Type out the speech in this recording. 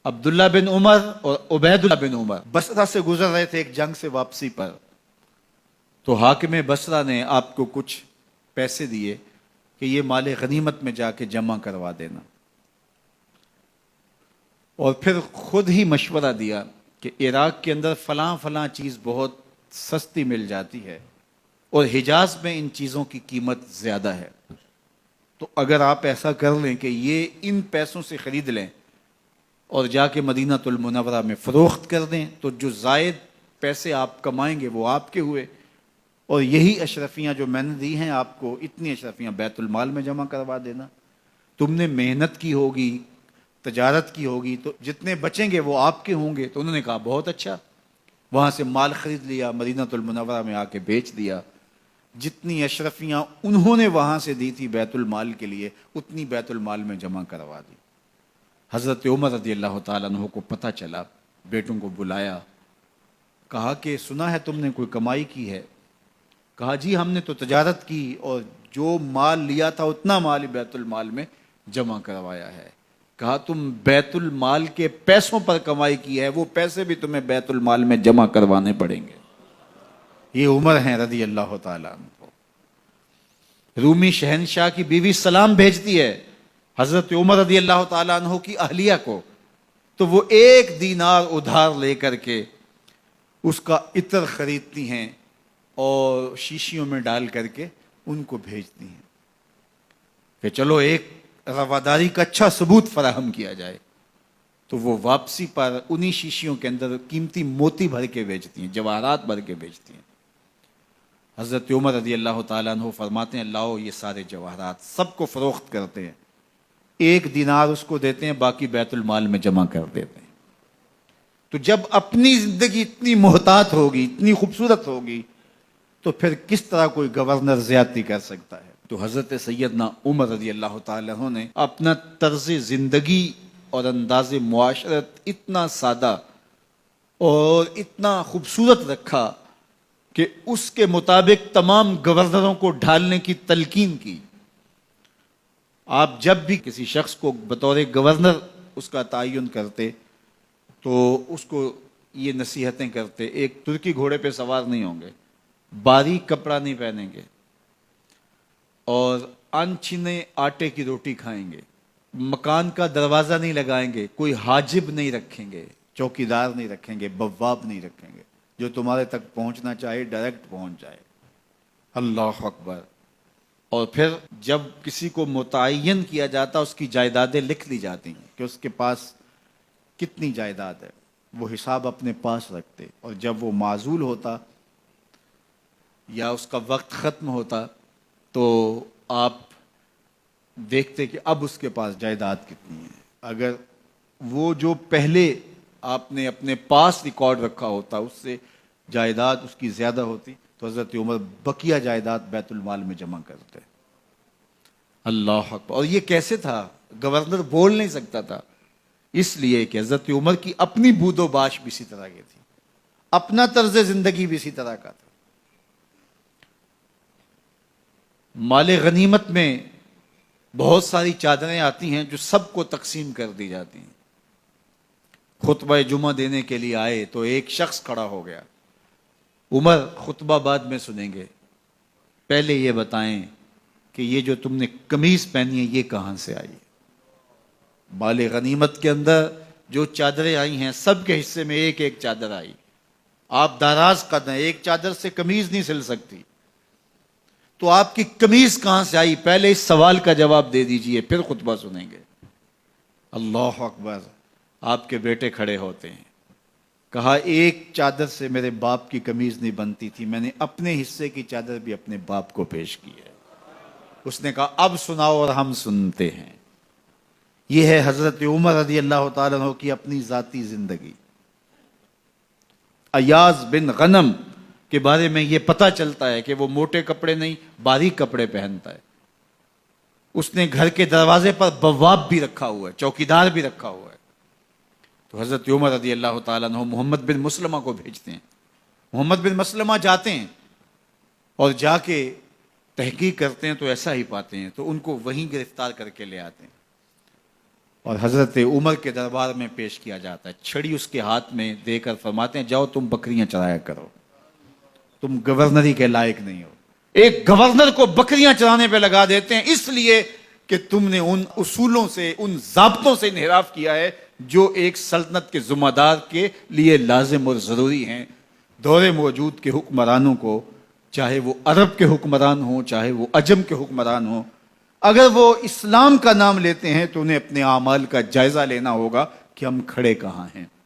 عبداللہ بن عمر اور عبید اللہ بن عمر بصرہ سے گزر رہے تھے ایک جنگ سے واپسی پر، تو حاکم بصرہ نے آپ کو کچھ پیسے دیے کہ یہ مال غنیمت میں جا کے جمع کروا دینا، اور پھر خود ہی مشورہ دیا کہ عراق کے اندر فلاں فلاں چیز بہت سستی مل جاتی ہے اور حجاز میں ان چیزوں کی قیمت زیادہ ہے، تو اگر آپ ایسا کر لیں کہ یہ ان پیسوں سے خرید لیں اور جا کے مدینہ المنورہ میں فروخت کر دیں، تو جو زائد پیسے آپ کمائیں گے وہ آپ کے ہوئے، اور یہی اشرفیاں جو میں نے دی ہیں آپ کو، اتنی اشرفیاں بیت المال میں جمع کروا دینا، تم نے محنت کی ہوگی، تجارت کی ہوگی، تو جتنے بچیں گے وہ آپ کے ہوں گے۔ تو انہوں نے کہا بہت اچھا، وہاں سے مال خرید لیا، مدینہ المنورہ میں آ کے بیچ دیا، جتنی اشرفیاں انہوں نے وہاں سے دی تھی بیت المال کے لیے، اتنی بیت المال میں جمع کروا دی۔ حضرت عمر رضی اللہ تعالیٰ عنہ کو پتہ چلا، بیٹوں کو بلایا، کہا کہ سنا ہے تم نے کوئی کمائی کی ہے؟ کہا جی ہم نے تو تجارت کی اور جو مال لیا تھا اتنا مال ہی بیت المال میں جمع کروایا ہے۔ کہا تم بیت المال کے پیسوں پر کمائی کی ہے، وہ پیسے بھی تمہیں بیت المال میں جمع کروانے پڑیں گے۔ یہ عمر ہیں رضی اللہ تعالیٰ عنہ۔ رومی شہنشاہ کی بیوی سلام بھیجتی ہے حضرت عمر رضی اللہ تعالیٰ عنہ کی اہلیہ کو، تو وہ 1 دینار ادھار لے کر کے اس کا عطر خریدتی ہیں اور شیشیوں میں ڈال کر کے ان کو بھیجتی ہیں کہ چلو ایک رواداری کا اچھا ثبوت فراہم کیا جائے۔ تو وہ واپسی پر انہی شیشیوں کے اندر قیمتی موتی بھر کے بیچتی ہیں، جواہرات بھر کے بیچتی ہیں۔ حضرت عمر رضی اللہ تعالیٰ عنہ فرماتے ہیں لاؤ یہ سارے جواہرات، سب کو فروخت کرتے ہیں، 1 دینار اس کو دیتے ہیں، باقی بیت المال میں جمع کر دیتے ہیں۔ تو جب اپنی زندگی اتنی محتاط ہوگی، اتنی خوبصورت ہوگی، تو پھر کس طرح کوئی گورنر زیادتی کر سکتا ہے؟ تو حضرت سیدنا عمر رضی اللہ تعالیٰ عنہ نے اپنا طرز زندگی اور انداز معاشرت اتنا سادہ اور اتنا خوبصورت رکھا کہ اس کے مطابق تمام گورنروں کو ڈھالنے کی تلقین کی۔ آپ جب بھی کسی شخص کو بطور گورنر اس کا تعین کرتے تو اس کو یہ نصیحتیں کرتے، ایک ترکی گھوڑے پہ سوار نہیں ہوں گے، باریک کپڑا نہیں پہنیں گے، اور انچھنے آٹے کی روٹی کھائیں گے، مکان کا دروازہ نہیں لگائیں گے، کوئی حاجب نہیں رکھیں گے، چوکیدار نہیں رکھیں گے، بواب نہیں رکھیں گے، جو تمہارے تک پہنچنا چاہے ڈائریکٹ پہنچ جائے۔ اللہ اکبر۔ اور پھر جب کسی کو متعین کیا جاتا اس کی جائیدادیں لکھ لی جاتی ہیں کہ اس کے پاس کتنی جائیداد ہے، وہ حساب اپنے پاس رکھتے، اور جب وہ معزول ہوتا یا اس کا وقت ختم ہوتا تو آپ دیکھتے کہ اب اس کے پاس جائیداد کتنی ہے۔ اگر وہ جو پہلے آپ نے اپنے پاس ریکارڈ رکھا ہوتا اس سے جائیداد اس کی زیادہ ہوتی تو حضرت عمر بقیہ جائیداد بیت المال میں جمع کرتے۔ اللہ اکبر۔ اور یہ کیسے تھا؟ گورنر بول نہیں سکتا تھا، اس لیے کہ حضرت عمر کی اپنی بود و باش بھی اسی طرح کی تھی، اپنا طرز زندگی بھی اسی طرح کا تھا۔ مال غنیمت میں بہت ساری چادریں آتی ہیں جو سب کو تقسیم کر دی جاتی ہیں۔ خطبہ جمعہ دینے کے لیے آئے تو ایک شخص کھڑا ہو گیا، عمر خطبہ بعد میں سنیں گے، پہلے یہ بتائیں کہ یہ جو تم نے قمیض پہنی ہے یہ کہاں سے آئی؟ مال غنیمت کے اندر جو چادریں آئی ہیں سب کے حصے میں ایک ایک چادر آئی، آپ داراز قد ہیں، ایک چادر سے قمیض نہیں سل سکتی، تو آپ کی قمیض کہاں سے آئی؟ پہلے اس سوال کا جواب دے دیجئے، پھر خطبہ سنیں گے۔ اللہ اکبر۔ آپ کے بیٹے کھڑے ہوتے ہیں، کہا ایک چادر سے میرے باپ کی قمیض نہیں بنتی تھی، میں نے اپنے حصے کی چادر بھی اپنے باپ کو پیش کی ہے۔ اس نے کہا اب سناؤ، اور ہم سنتے ہیں۔ یہ ہے حضرت عمر رضی اللہ تعالیٰ عنہ کی اپنی ذاتی زندگی۔ ایاز بن غنم کے بارے میں یہ پتہ چلتا ہے کہ وہ موٹے کپڑے نہیں باریک کپڑے پہنتا ہے۔ اس نے گھر کے دروازے پر بواب بھی رکھا ہوا ہے، چوکیدار بھی رکھا ہوا ہے۔ تو حضرت عمر رضی اللہ تعالیٰ عنہ محمد بن مسلمہ کو بھیجتے ہیں، محمد بن مسلمہ جاتے ہیں اور جا کے تحقیق کرتے ہیں تو ایسا ہی پاتے ہیں، تو ان کو وہیں گرفتار کر کے لے آتے ہیں اور حضرت عمر کے دربار میں پیش کیا جاتا ہے، چھڑی اس کے ہاتھ میں دے کر فرماتے ہیں جاؤ تم بکریاں چرایا کرو، تم گورنری کے لائق نہیں ہو۔ ایک گورنر کو بکریاں چرانے پہ لگا دیتے ہیں اس لیے کہ تم نے ان اصولوں سے، ان ضابطوں سے انحراف کیا ہے جو ایک سلطنت کے ذمہ دار کے لیے لازم اور ضروری ہیں۔ دور موجود کے حکمرانوں کو، چاہے وہ عرب کے حکمران ہوں چاہے وہ عجم کے حکمران ہوں، اگر وہ اسلام کا نام لیتے ہیں تو انہیں اپنے اعمال کا جائزہ لینا ہوگا کہ ہم کھڑے کہاں ہیں۔